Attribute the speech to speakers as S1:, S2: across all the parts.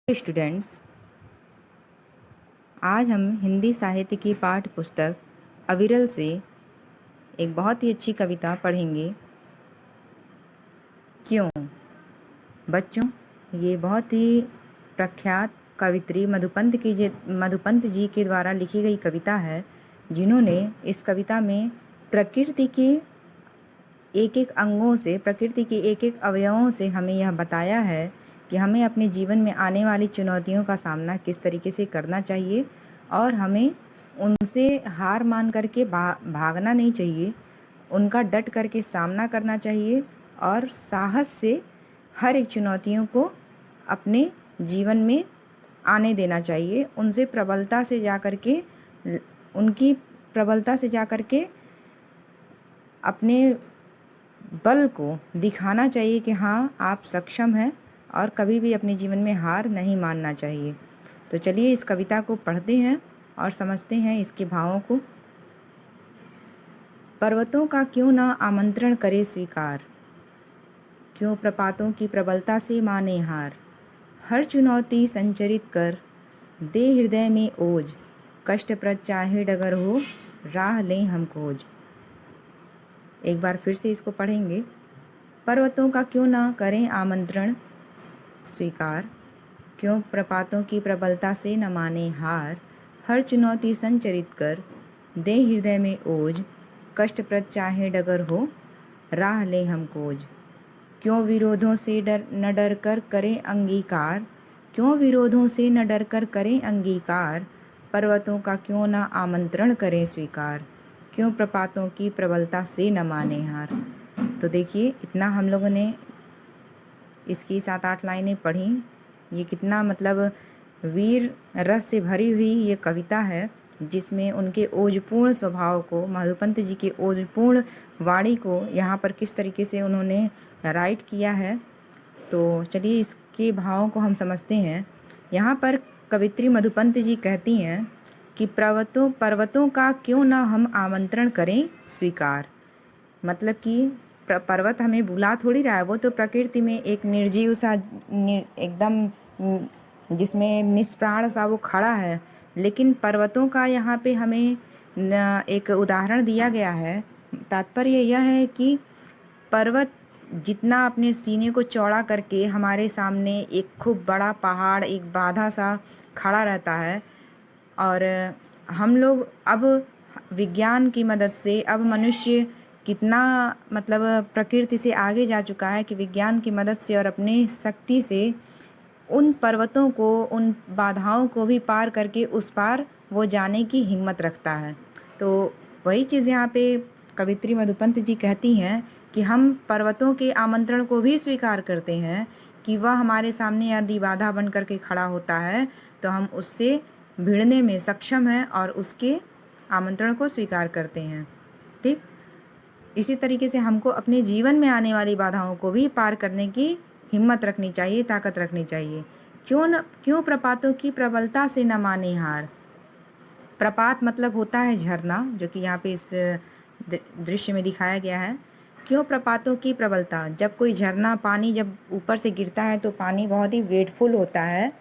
S1: Students, आज हम हिंदी साहित्य की पाठ्य पुस्तक अविरल से एक बहुत ही अच्छी कविता पढ़ेंगे। क्यों? बच्चों, ये बहुत ही प्रख्यात कवित्री मधुपंत जी के द्वारा लिखी गई कविता है, जिन्होंने इस कविता में प्रकृति के एक एक अंगों से, प्रकृति के एक एक अवयवों से हमें यह बताया है कि हमें अपने जीवन में आने वाली चुनौतियों का सामना किस तरीके से करना चाहिए और हमें उनसे हार मान करके भागना नहीं चाहिए, उनका डट करके सामना करना चाहिए और साहस से हर एक चुनौतियों को अपने जीवन में आने देना चाहिए। उनसे प्रबलता से जा करके उनकी प्रबलता से जा करके अपने बल को दिखाना चाहिए कि हाँ, आप सक्षम हैं और कभी भी अपने जीवन में हार नहीं मानना चाहिए। तो चलिए इस कविता को पढ़ते हैं और समझते हैं इसके भावों को। पर्वतों का क्यों ना आमंत्रण करे स्वीकार, क्यों प्रपातों की प्रबलता से माने हार। हर चुनौती संचरित कर दे हृदय में ओज, कष्टप्रद चाहे डगर हो राह लें हम खोज। एक बार फिर से इसको पढ़ेंगे। पर्वतों का क्यों ना करें आमंत्रण स्वीकार, क्यों प्रपातों की प्रबलता से न माने हार। हर चुनौती संचरित कर दे हृदय में ओज, कष्टप्रद चाहे डगर हो राह ले हम खोज। क्यों विरोधों से न डर कर करें अंगीकार, क्यों विरोधों से न डर कर करें अंगीकार। पर्वतों का क्यों ना आमंत्रण करें स्वीकार, क्यों प्रपातों की प्रबलता से न माने हार। तो देखिए, इतना हम लोगों ने इसकी 7-8 लाइनें पढ़ी। ये कितना मतलब वीर रस से भरी हुई ये कविता है, जिसमें उनके ओजपूर्ण स्वभाव को, मधुपंत जी के ओजपूर्ण वाणी को यहाँ पर किस तरीके से उन्होंने राइट किया है। तो चलिए इसके भावों को हम समझते हैं। यहाँ पर कवित्री मधुपंत जी कहती हैं कि पर्वतों का क्यों ना हम आमंत्रण करें स्वीकार। मतलब कि पर्वत हमें बुला थोड़ी रहा है, वो तो प्रकृति में एक निर्जीव सा एकदम जिसमें निष्प्राण सा वो खड़ा है। लेकिन पर्वतों का यहाँ पे हमें एक उदाहरण दिया गया है। तात्पर्य यह है कि पर्वत जितना अपने सीने को चौड़ा करके हमारे सामने एक खूब बड़ा पहाड़, एक बाधा सा खड़ा रहता है, और हम लोग अब विज्ञान की मदद से, अब मनुष्य कितना मतलब प्रकृति से आगे जा चुका है कि विज्ञान की मदद से और अपने शक्ति से उन पर्वतों को, उन बाधाओं को भी पार करके उस पार वो जाने की हिम्मत रखता है। तो वही चीज़ यहाँ पे कवित्री मधुपंत जी कहती हैं कि हम पर्वतों के आमंत्रण को भी स्वीकार करते हैं कि वह हमारे सामने यदि बाधा बन करके खड़ा होता है तो हम उससे भिड़ने में सक्षम हैं और उसके आमंत्रण को स्वीकार करते हैं। ठीक इसी तरीके से हमको अपने जीवन में आने वाली बाधाओं को भी पार करने की हिम्मत रखनी चाहिए, ताकत रखनी चाहिए। क्यों प्रपातों की प्रबलता से न माने हार। प्रपात मतलब होता है झरना, जो कि यहाँ पे इस दृश्य में दिखाया गया है। क्यों प्रपातों की प्रबलता, जब कोई झरना पानी जब ऊपर से गिरता है तो पानी बहुत ही वेटफुल होता है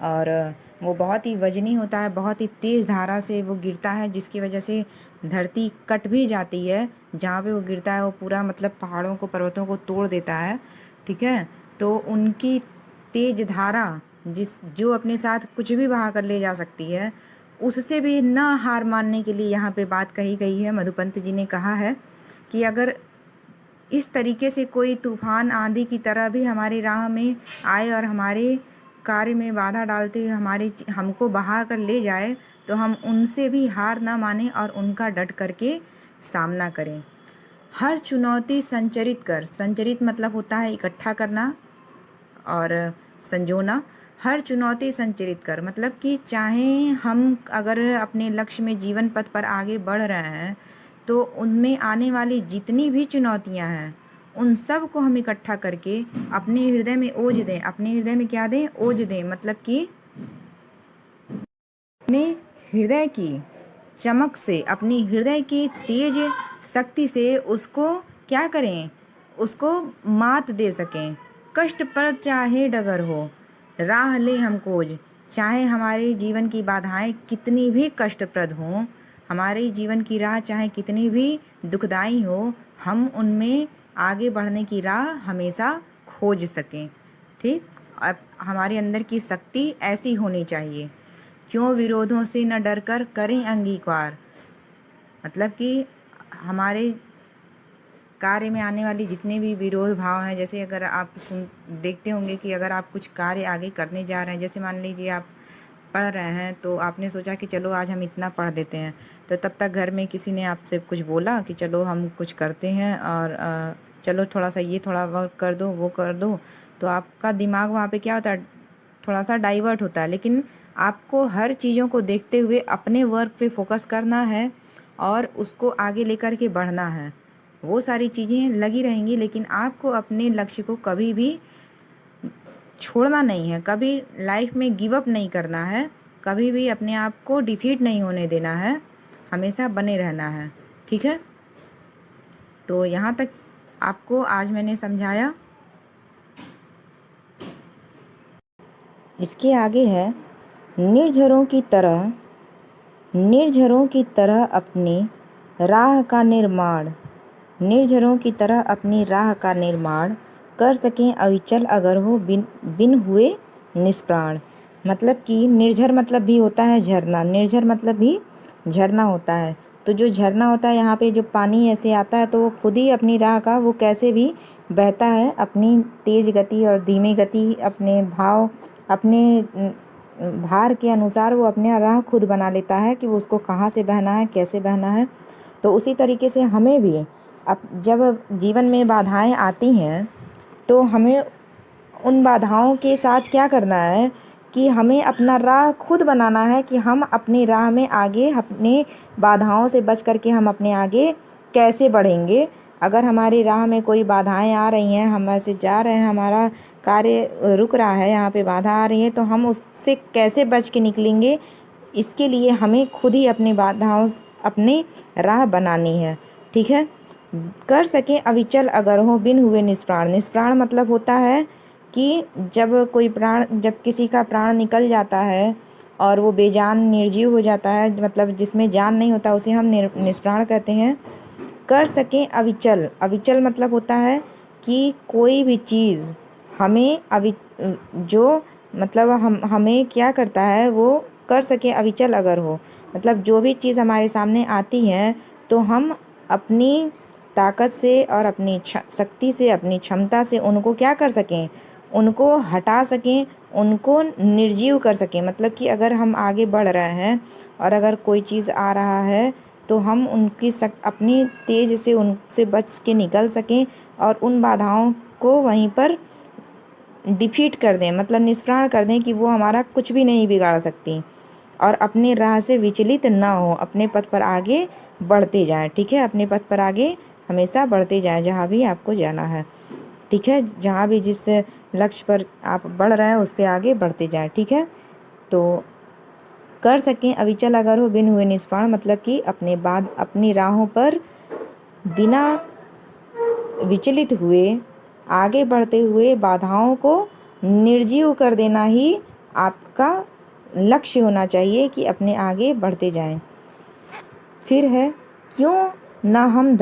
S1: और वो बहुत ही वजनी होता है, बहुत ही तेज़ धारा से वो गिरता है, जिसकी वजह से धरती कट भी जाती है। जहाँ पे वो गिरता है वो पूरा मतलब पहाड़ों को, पर्वतों को तोड़ देता है। ठीक है, तो उनकी तेज धारा जो अपने साथ कुछ भी बहा कर ले जा सकती है, उससे भी न हार मानने के लिए यहाँ पे बात कही गई है। मधुपंत जी ने कहा है कि अगर इस तरीके से कोई तूफान आंधी की तरह भी हमारी राह में आए और हमारे कार्य में बाधा डालते हुए हमको बहा कर ले जाए, तो हम उनसे भी हार ना माने और उनका डट करके सामना करें। हर चुनौती संचरित कर, संचरित मतलब होता है इकट्ठा करना और संजोना। हर चुनौती संचरित कर मतलब कि चाहे हम अगर अपने लक्ष्य में जीवन पथ पर आगे बढ़ रहे हैं तो उनमें आने वाली जितनी भी चुनौतियां हैं उन सब को हम इकट्ठा करके अपने हृदय में ओज दें। अपने हृदय में क्या दें? ओज दें, मतलब कि अपने हृदय की चमक से, अपनी हृदय की तेज शक्ति से उसको क्या करें? उसको मात दे सकें। कष्ट पर चाहे डगर हो राह ले हम खोज। चाहे हमारे जीवन की बाधाएं कितनी भी कष्टप्रद हों, हमारे जीवन की राह चाहे कितनी भी दुखदाई हो, हम उनमें आगे बढ़ने की राह हमेशा खोज सकें। ठीक, अब हमारे अंदर की शक्ति ऐसी होनी चाहिए। क्यों विरोधों से न डरकर करें अंगीकार। मतलब कि हमारे कार्य में आने वाली जितने भी विरोध भाव हैं, जैसे अगर आप देखते होंगे कि अगर आप कुछ कार्य आगे करने जा रहे हैं, जैसे मान लीजिए आप पढ़ रहे हैं, तो आपने सोचा कि चलो आज हम इतना पढ़ देते हैं, तो तब तक घर में किसी ने आपसे कुछ बोला कि चलो हम कुछ करते हैं और चलो थोड़ा सा ये थोड़ा वर्क कर दो, वो कर दो, तो आपका दिमाग वहाँ पे क्या होता है, थोड़ा सा डाइवर्ट होता है। लेकिन आपको हर चीज़ों को देखते हुए अपने वर्क पे फोकस करना है और उसको आगे लेकर के बढ़ना है। वो सारी चीज़ें लगी रहेंगी, लेकिन आपको अपने लक्ष्य को कभी भी छोड़ना नहीं है, कभी लाइफ में गिव अप नहीं करना है, कभी भी अपने आप को डिफीट नहीं होने देना है, हमेशा बने रहना है। ठीक है, तो यहाँ तक आपको आज मैंने समझाया। इसके आगे है, निर्झरों की तरह अपनी राह का निर्माण, निर्झरों की तरह अपनी राह का निर्माण कर सकें अविचल अगर हो बिन हुए निष्प्राण। मतलब कि निर्झर मतलब भी होता है झरना, निर्झर मतलब भी झरना होता है। तो जो झरना होता है, यहाँ पे जो पानी ऐसे आता है, तो वो खुद ही अपनी राह का वो कैसे भी बहता है, अपनी तेज गति और धीमी गति, अपने भाव, अपने भार के अनुसार वो अपने राह खुद बना लेता है कि वो उसको कहाँ से बहना है, कैसे बहना है। तो उसी तरीके से हमें भी अब जब जीवन में बाधाएं आती हैं, तो हमें उन बाधाओं के साथ क्या करना है कि हमें अपना राह खुद बनाना है कि हम अपनी राह में आगे, अपने बाधाओं से बच करके हम अपने आगे कैसे बढ़ेंगे। अगर हमारी राह में कोई बाधाएं आ रही हैं, हम ऐसे जा रहे हैं, हमारा कार्य रुक रहा है, यहाँ पे बाधा आ रही है, तो हम उससे कैसे बच के निकलेंगे, इसके लिए हमें खुद ही अपनी बाधाओं, अपनी राह बनानी है। ठीक है, कर सके अविचल अगर हो बिन हुए निष्प्राण। निष्प्राण मतलब होता है कि जब किसी का प्राण निकल जाता है और वो बेजान निर्जीव हो जाता है, मतलब जिसमें जान नहीं होता, उसे हम निष्प्राण कहते हैं। कर सकें अविचल, अविचल मतलब होता है कि कोई भी चीज़ हमें जो मतलब हमें क्या करता है, वो कर सके अविचल अगर हो, मतलब जो भी चीज़ हमारे सामने आती है, तो हम अपनी ताकत से और अपनी शक्ति से, अपनी क्षमता से उनको क्या कर सकें, उनको हटा सकें, उनको निर्जीव कर सकें। मतलब कि अगर हम आगे बढ़ रहे हैं और अगर कोई चीज़ आ रहा है, तो हम अपनी तेज से उनसे बच के निकल सकें और उन बाधाओं को वहीं पर डिफीट कर दें, मतलब निष्प्राण कर दें कि वो हमारा कुछ भी नहीं बिगाड़ सकती, और अपने राह से विचलित ना हो, अपने पथ पर आगे बढ़ते जाएं। ठीक है, अपने पथ पर आगे हमेशा बढ़ते जाएं, जहाँ भी आपको जाना है। ठीक है, जहाँ भी जिस लक्ष्य पर आप बढ़ रहे हैं उस पर आगे बढ़ते जाएं। ठीक है, तो कर सकें अविचल अगर हो बिन हुए निष्प्राण, मतलब कि अपनी राहों पर बिना विचलित हुए आगे बढ़ते हुए बाधाओं को निर्जीव कर देना ही आपका लक्ष्य होना चाहिए कि अपने आगे बढ़ते जाएं। फिर है, क्यों न हम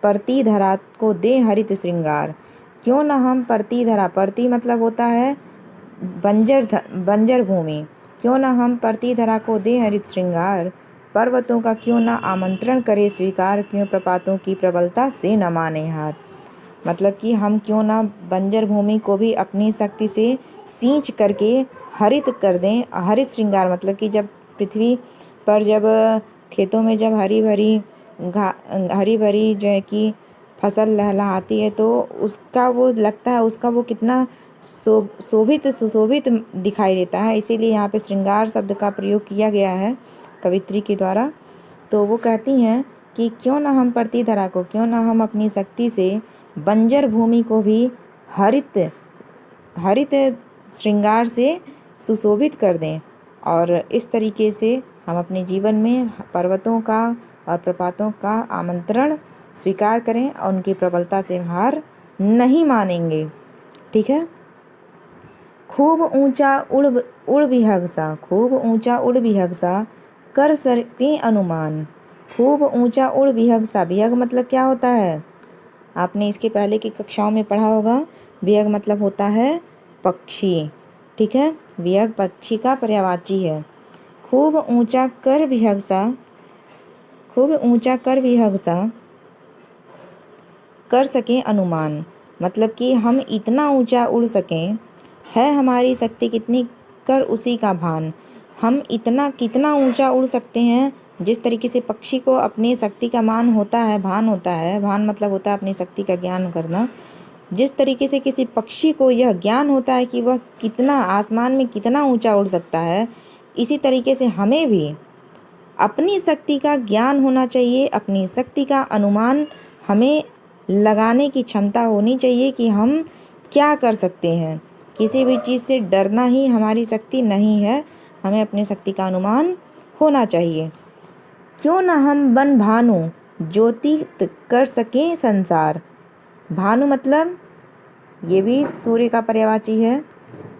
S1: परती धरा को दे हरित श्रृंगार। क्यों न हम परती धरा, परती मतलब होता है बंजर भूमि। क्यों न हम परती धरा को दे हरित श्रृंगार, पर्वतों का क्यों न आमंत्रण करे स्वीकार, क्यों प्रपातों की प्रबलता से न माने हार। मतलब कि हम क्यों ना बंजर भूमि को भी अपनी शक्ति से सींच करके हरित कर दें। हरित श्रृंगार मतलब कि जब पृथ्वी पर, जब खेतों में जब हरी भरी जो है कि फसल लहलहाती है, तो उसका वो लगता है, उसका वो कितना सुशोभित दिखाई देता है। इसीलिए यहाँ पे श्रृंगार शब्द का प्रयोग किया गया है कवित्री के द्वारा। तो वो कहती हैं कि क्यों ना हम परती धरा को, क्यों ना हम अपनी शक्ति से बंजर भूमि को भी हरित श्रृंगार से सुशोभित कर दें, और इस तरीके से हम अपने जीवन में पर्वतों का और प्रपातों का आमंत्रण स्वीकार करें और उनकी प्रबलता से हार नहीं मानेंगे। ठीक है, खूब ऊंचा उड़ विहंगसा, खूब ऊंचा उड़ विहंगसा कर सके अनुमान। खूब ऊंचा उड़ विहंगसा, विहंग मतलब क्या होता है? आपने इसके पहले की कक्षाओं में पढ़ा होगा। विहंग मतलब होता है पक्षी, ठीक है। विहंग पक्षी का पर्यायवाची है। खूब ऊंचा कर विहंगसा, खूब ऊंचा कर विहंगसा कर सकें अनुमान, मतलब कि हम इतना ऊंचा उड़ सकें, है हमारी शक्ति कितनी कर उसी का भान। हम इतना कितना ऊंचा उड़ सकते हैं, जिस तरीके से पक्षी को अपनी शक्ति का मान होता है, भान होता है, भान मतलब होता है अपनी शक्ति का ज्ञान करना। जिस तरीके से किसी पक्षी को यह ज्ञान होता है कि वह कितना आसमान में कितना ऊंचा उड़ सकता है, इसी तरीके से हमें भी अपनी शक्ति का ज्ञान होना चाहिए, अपनी शक्ति का अनुमान हमें लगाने की क्षमता होनी चाहिए कि हम क्या कर सकते हैं। किसी भी चीज़ से डरना ही हमारी शक्ति नहीं है, हमें अपनी शक्ति का अनुमान होना चाहिए। क्यों न हम बन भानु ज्योतित कर सकें संसार। भानु मतलब ये भी सूर्य का पर्यायवाची है।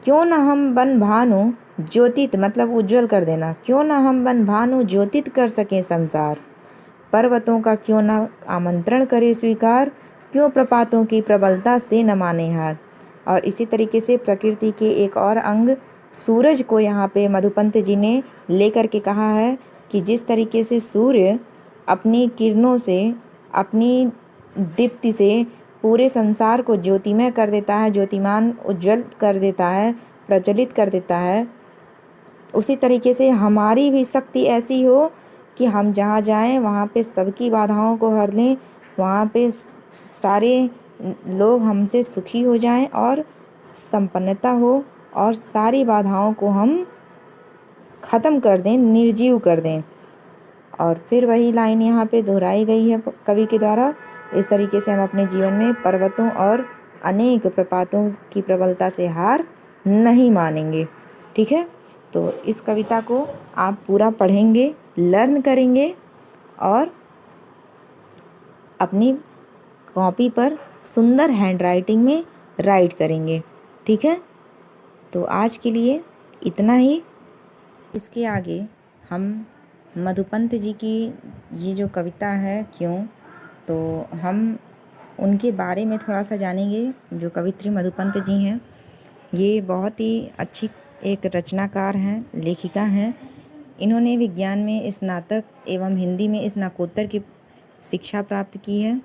S1: क्यों न हम बन भानु ज्योतित मतलब उज्जवल कर देना। क्यों न हम बन भानु ज्योतित कर सकें संसार। पर्वतों का क्यों न आमंत्रण करे स्वीकार, क्यों प्रपातों की प्रबलता से न माने हार। और इसी तरीके से प्रकृति के एक और अंग सूरज को यहाँ पे मधुपंत जी ने लेकर के कहा है कि जिस तरीके से सूर्य अपनी किरणों से, अपनी दीप्ति से पूरे संसार को ज्योतिमय कर देता है, ज्योतिमान उज्जवल कर देता है, प्रज्वलित कर देता है, उसी तरीके से हमारी भी शक्ति ऐसी हो कि हम जहाँ जाएं वहाँ पे सबकी बाधाओं को हर लें, वहाँ पे सारे लोग हमसे सुखी हो जाएं और संपन्नता हो, और सारी बाधाओं को हम ख़त्म कर दें, निर्जीव कर दें। और फिर वही लाइन यहाँ पे दोहराई गई है कवि के द्वारा। इस तरीके से हम अपने जीवन में पर्वतों और अनेक प्रपातों की प्रबलता से हार नहीं मानेंगे, ठीक है। तो इस कविता को आप पूरा पढ़ेंगे, लर्न करेंगे और अपनी कॉपी पर सुंदर हैंडराइटिंग में राइट करेंगे, ठीक है। तो आज के लिए इतना ही। इसके आगे हम मधुपंत जी की ये जो कविता है क्यों, तो हम उनके बारे में थोड़ा सा जानेंगे। जो कवित्री मधुपंत जी हैं, ये बहुत ही अच्छी एक रचनाकार हैं, लेखिका हैं। इन्होंने विज्ञान में स्नातक एवं हिंदी में स्नातकोत्तर की शिक्षा प्राप्त की है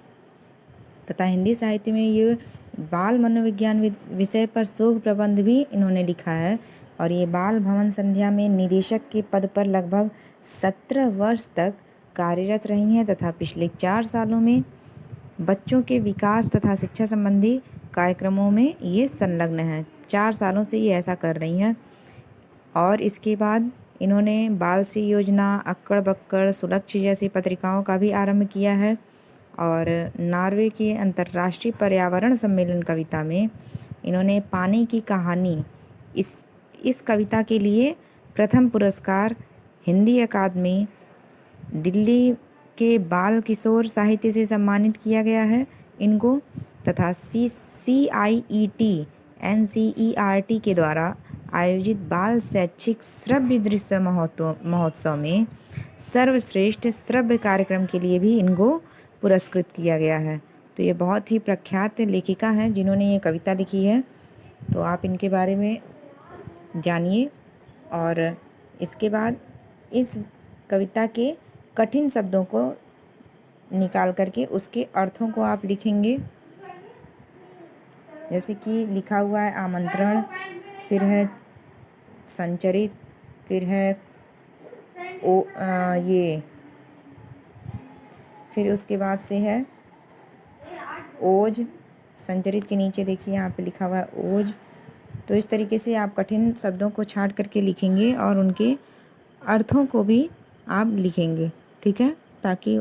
S1: तथा हिंदी साहित्य में ये बाल मनोविज्ञान विषय पर शोध प्रबंध भी इन्होंने लिखा है। और ये बाल भवन संध्या में निदेशक के पद पर लगभग 17 वर्ष तक कार्यरत रही हैं तथा पिछले 4 सालों में बच्चों के विकास तथा शिक्षा संबंधी कार्यक्रमों में ये संलग्न हैं। 4 सालों से ये ऐसा कर रही हैं। और इसके बाद इन्होंने बाल श्री योजना, अक्कड़ बक्कड़, सुलक्ष्य जैसी पत्रिकाओं का भी आरंभ किया है। और नॉर्वे के अंतर्राष्ट्रीय पर्यावरण सम्मेलन कविता में इन्होंने पानी की कहानी इस कविता के लिए प्रथम पुरस्कार हिंदी अकादमी दिल्ली के बाल किशोर साहित्य से सम्मानित किया गया है इनको, तथा CIET NCERT के द्वारा आयोजित बाल शैक्षिक श्रव्य दृश्य महोत्सव में सर्वश्रेष्ठ श्रव्य कार्यक्रम के लिए भी इनको पुरस्कृत किया गया है। तो ये बहुत ही प्रख्यात लेखिका हैं जिन्होंने ये कविता लिखी है। तो आप इनके बारे में जानिए। और इसके बाद इस कविता के कठिन शब्दों को निकाल करके उसके अर्थों को आप लिखेंगे। जैसे कि लिखा हुआ है आमंत्रण, फिर है संचरित, फिर है फिर उसके बाद से है ओज। संचरित के नीचे देखिए यहाँ पे लिखा हुआ है ओज। तो इस तरीके से आप कठिन शब्दों को छांट करके लिखेंगे और उनके अर्थों को भी आप लिखेंगे, ठीक है, ताकि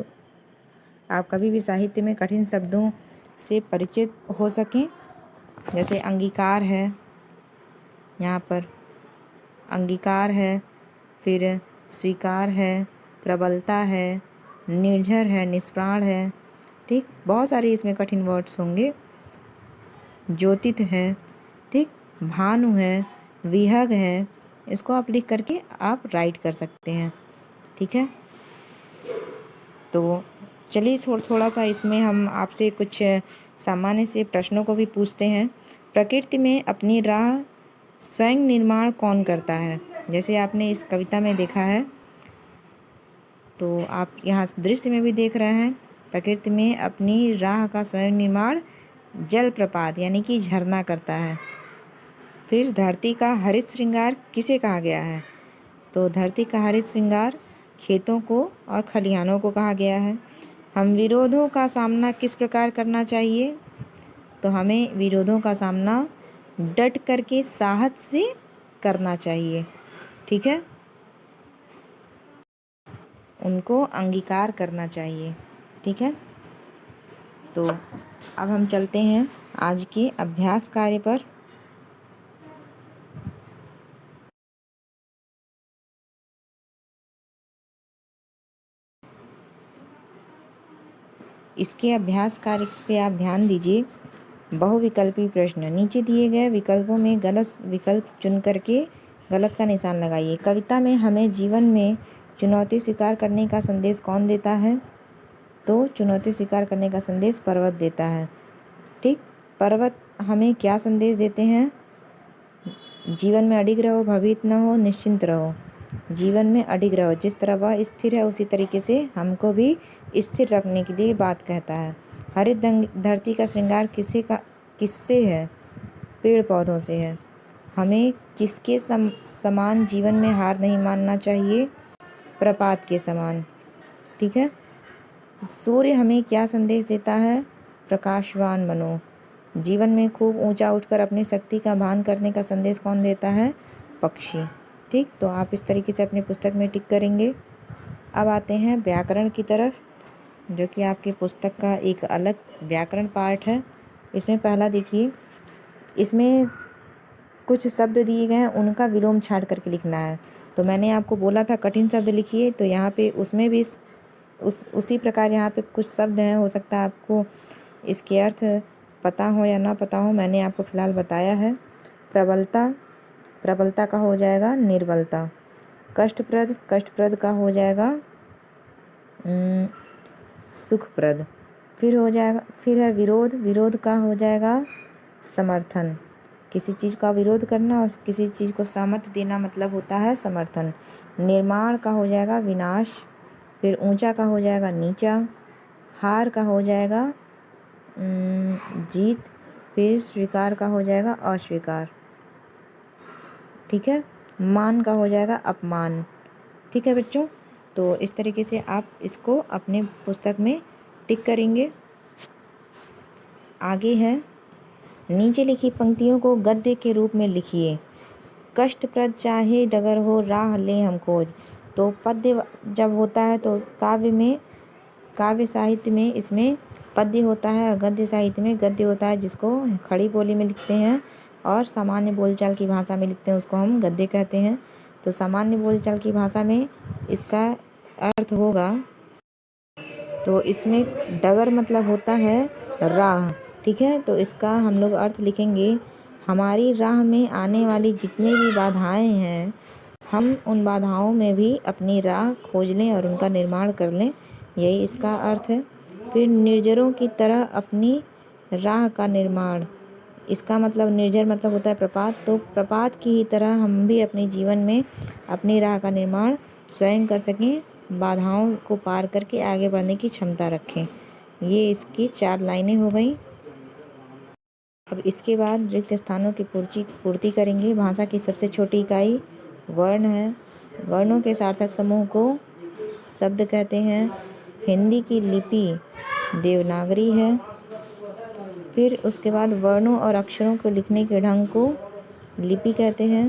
S1: आप कभी भी साहित्य में कठिन शब्दों से परिचित हो सकें। जैसे अंगीकार है, यहाँ पर अंगीकार है, फिर स्वीकार है, प्रबलता है, निर्झर है, निष्प्राण है, ठीक, बहुत सारे इसमें कठिन वर्ड्स होंगे। ज्योतित है, ठीक, भानु है, विहग है, इसको आप लिख करके आप राइट कर सकते हैं। ठीक है, तो चलिए थोड़ा सा इसमें हम आपसे कुछ सामान्य से प्रश्नों को भी पूछते हैं। प्रकृति में अपनी राह स्वयं निर्माण कौन करता है? जैसे आपने इस कविता में देखा है, तो आप यहाँ दृश्य में भी देख रहे हैं, प्रकृति में अपनी राह का स्वयं निर्माण जलप्रपात यानी कि झरना करता है। फिर धरती का हरित श्रृंगार किसे कहा गया है? तो धरती का हरित श्रृंगार खेतों को और खलिहानों को कहा गया है। हम विरोधों का सामना किस प्रकार करना चाहिए? तो हमें विरोधों का सामना डट करके साहस से करना चाहिए। ठीक है, उनको अंगीकार करना चाहिए। ठीक है, तो अब हम चलते हैं आज के अभ्यास कार्य पर। इसके अभ्यास कार्य पे आप ध्यान दीजिए। बहुविकल्पी प्रश्न, नीचे दिए गए विकल्पों में गलत विकल्प चुन करके गलत का निशान लगाइए। कविता में हमें जीवन में चुनौती स्वीकार करने का संदेश कौन देता है? तो चुनौती स्वीकार करने का संदेश पर्वत देता है। ठीक, पर्वत हमें क्या संदेश देते हैं? जीवन में अडिग रहो, भयभीत न हो, निश्चिंत रहो। जीवन में अडिग रहो, जिस तरह वह स्थिर है उसी तरीके से हमको भी स्थिर रखने के लिए बात कहता है। हरित धरती का श्रृंगार किससे है? पेड़ पौधों से है। हमें किसके समान जीवन में हार नहीं मानना चाहिए? प्रपात के समान। ठीक है, सूर्य हमें क्या संदेश देता है? प्रकाशवान बनो। जीवन में खूब ऊंचा उठकर अपनी शक्ति का भान करने का संदेश कौन देता है? पक्षी। ठीक, तो आप इस तरीके से अपनी पुस्तक में टिक करेंगे। अब आते हैं व्याकरण की तरफ, जो कि आपकी पुस्तक का एक अलग व्याकरण पार्ट है। इसमें पहला देखिए, इसमें कुछ शब्द दिए गए हैं, उनका विलोम छाट करके लिखना है। तो मैंने आपको बोला था कठिन शब्द लिखिए, तो यहाँ पे उसमें भी उसी प्रकार यहाँ पे कुछ शब्द हैं, हो सकता है आपको इसके अर्थ पता हो या ना पता हो, मैंने आपको फ़िलहाल बताया है। प्रबलता, प्रबलता का हो जाएगा निर्बलता। कष्टप्रद, कष्टप्रद का हो जाएगा सुखप्रद। फिर है विरोध, विरोध का हो जाएगा समर्थन। किसी चीज़ का विरोध करना और किसी चीज़ को सहमति देना मतलब होता है समर्थन। निर्माण का हो जाएगा विनाश। फिर ऊंचा का हो जाएगा नीचा। हार का हो जाएगा जीत। फिर स्वीकार का हो जाएगा अस्वीकार। ठीक है, मान का हो जाएगा अपमान। ठीक है बच्चों, तो इस तरीके से आप इसको अपने पुस्तक में टिक करेंगे। आगे है, नीचे लिखी पंक्तियों को गद्य के रूप में लिखिए। कष्टप्रद चाहे डगर हो, राह ले हम खोज। तो पद्य जब होता है तो काव्य साहित्य में इसमें पद्य होता है और गद्य साहित्य में गद्य होता है, जिसको खड़ी बोली में लिखते हैं और सामान्य बोलचाल की भाषा में लिखते हैं, उसको हम गद्य कहते हैं। तो सामान्य बोलचाल की भाषा में इसका अर्थ होगा, तो इसमें डगर मतलब होता है राह। ठीक है, तो इसका हम लोग अर्थ लिखेंगे, हमारी राह में आने वाली जितनी भी बाधाएं हैं, हम उन बाधाओं में भी अपनी राह खोज लें और उनका निर्माण कर लें, यही इसका अर्थ है। फिर निर्जरों की तरह अपनी राह का निर्माण, इसका मतलब निर्जर मतलब होता है प्रपात, तो प्रपात की ही तरह हम भी अपने जीवन में अपनी राह का निर्माण स्वयं कर सकें, बाधाओं को पार करके आगे बढ़ने की क्षमता रखें। ये इसकी 4 लाइनें हो गई। अब इसके बाद रिक्त स्थानों की पूर्ति करेंगे। भाषा की सबसे छोटी इकाई वर्ण है। वर्णों के सार्थक समूह को शब्द कहते हैं। हिंदी की लिपि देवनागरी है। फिर उसके बाद वर्णों और अक्षरों को लिखने के ढंग को लिपि कहते हैं।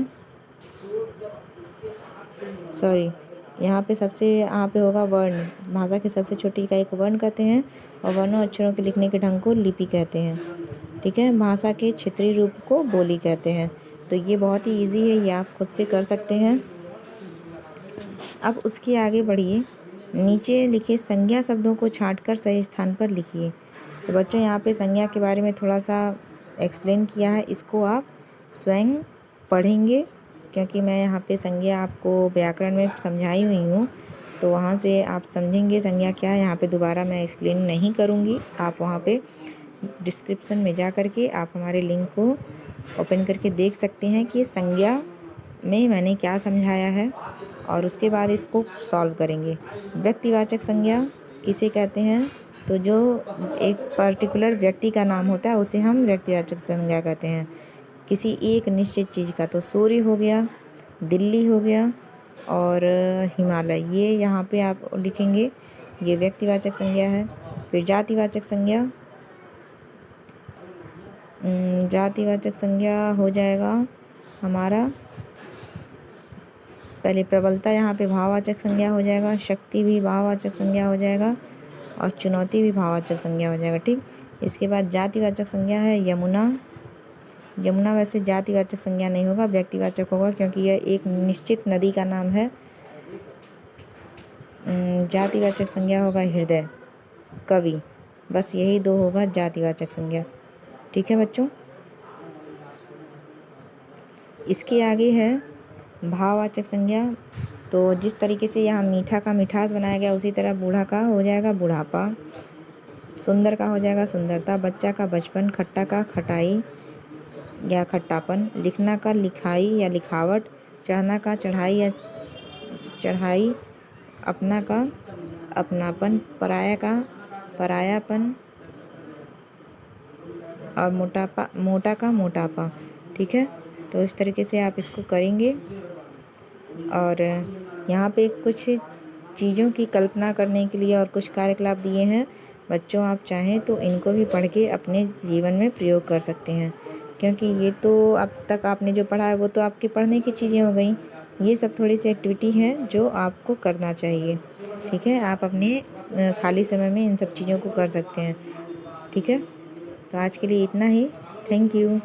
S1: यहाँ पे होगा वर्ण। भाषा की सबसे छोटी इकाई को वर्ण कहते हैं और वर्णों और अक्षरों के लिखने के ढंग को लिपि कहते हैं। ठीक है, भाषा के क्षेत्रीय रूप को बोली कहते हैं। तो ये बहुत ही इजी है, ये आप खुद से कर सकते हैं। अब उसके आगे बढ़िए, नीचे लिखे संज्ञा शब्दों को छांटकर सही स्थान पर लिखिए। तो बच्चों यहाँ पे संज्ञा के बारे में थोड़ा सा एक्सप्लेन किया है, इसको आप स्वयं पढ़ेंगे, क्योंकि मैं यहाँ पे संज्ञा आपको व्याकरण में समझाई हुई हूँ, तो वहाँ से आप समझेंगे संज्ञा क्या है। यहाँ पे दोबारा मैं एक्सप्लेन नहीं करूँगी, आप वहाँ पे डिस्क्रिप्शन में जा कर के आप हमारे लिंक को ओपन करके देख सकते हैं कि संज्ञा में मैंने क्या समझाया है, और उसके बाद इसको सॉल्व करेंगे। व्यक्तिवाचक संज्ञा किसे कहते हैं? तो जो एक पर्टिकुलर व्यक्ति का नाम होता है उसे हम व्यक्तिवाचक संज्ञा कहते हैं, किसी एक निश्चित चीज़ का। तो सूर्य हो गया, दिल्ली हो गया और हिमालय, ये यहाँ पे आप लिखेंगे, ये व्यक्तिवाचक संज्ञा है। फिर जातिवाचक संज्ञा, जातिवाचक संज्ञा हो जाएगा हमारा, पहले प्रबलता यहाँ पे भाववाचक संज्ञा हो जाएगा, शक्ति भी भाववाचक संज्ञा हो जाएगा और चुनौती भी भाववाचक संज्ञा हो जाएगा। ठीक, इसके बाद जातिवाचक संज्ञा है यमुना। यमुना वैसे जातिवाचक संज्ञा नहीं होगा, व्यक्तिवाचक होगा, क्योंकि यह एक निश्चित नदी का नाम है। जातिवाचक संज्ञा होगा हृदय, कवि, बस यही दो होगा जातिवाचक संज्ञा। ठीक है बच्चों, इसके आगे है भाववाचक संज्ञा। तो जिस तरीके से यहाँ मीठा का मिठास बनाया गया, उसी तरह बूढ़ा का हो जाएगा बुढ़ापा, सुंदर का हो जाएगा सुंदरता, बच्चा का बचपन, खट्टा का खटाई या खट्टापन, लिखना का लिखाई या लिखावट, चढ़ना का चढ़ाई या चढ़ाई, अपना का अपनापन, पराया का परायापन और मोटा का मोटापा। ठीक है, तो इस तरीके से आप इसको करेंगे। और यहाँ पे कुछ चीज़ों की कल्पना करने के लिए और कुछ कार्यकलाप दिए हैं बच्चों, आप चाहें तो इनको भी पढ़ के अपने जीवन में प्रयोग कर सकते हैं, क्योंकि ये तो अब तक आपने जो पढ़ा है वो तो आपकी पढ़ने की चीज़ें हो गई, ये सब थोड़ी सी एक्टिविटी है जो आपको करना चाहिए। ठीक है, आप अपने खाली समय में इन सब चीज़ों को कर सकते हैं। ठीक है, तो आज के लिए इतना ही। Thank you.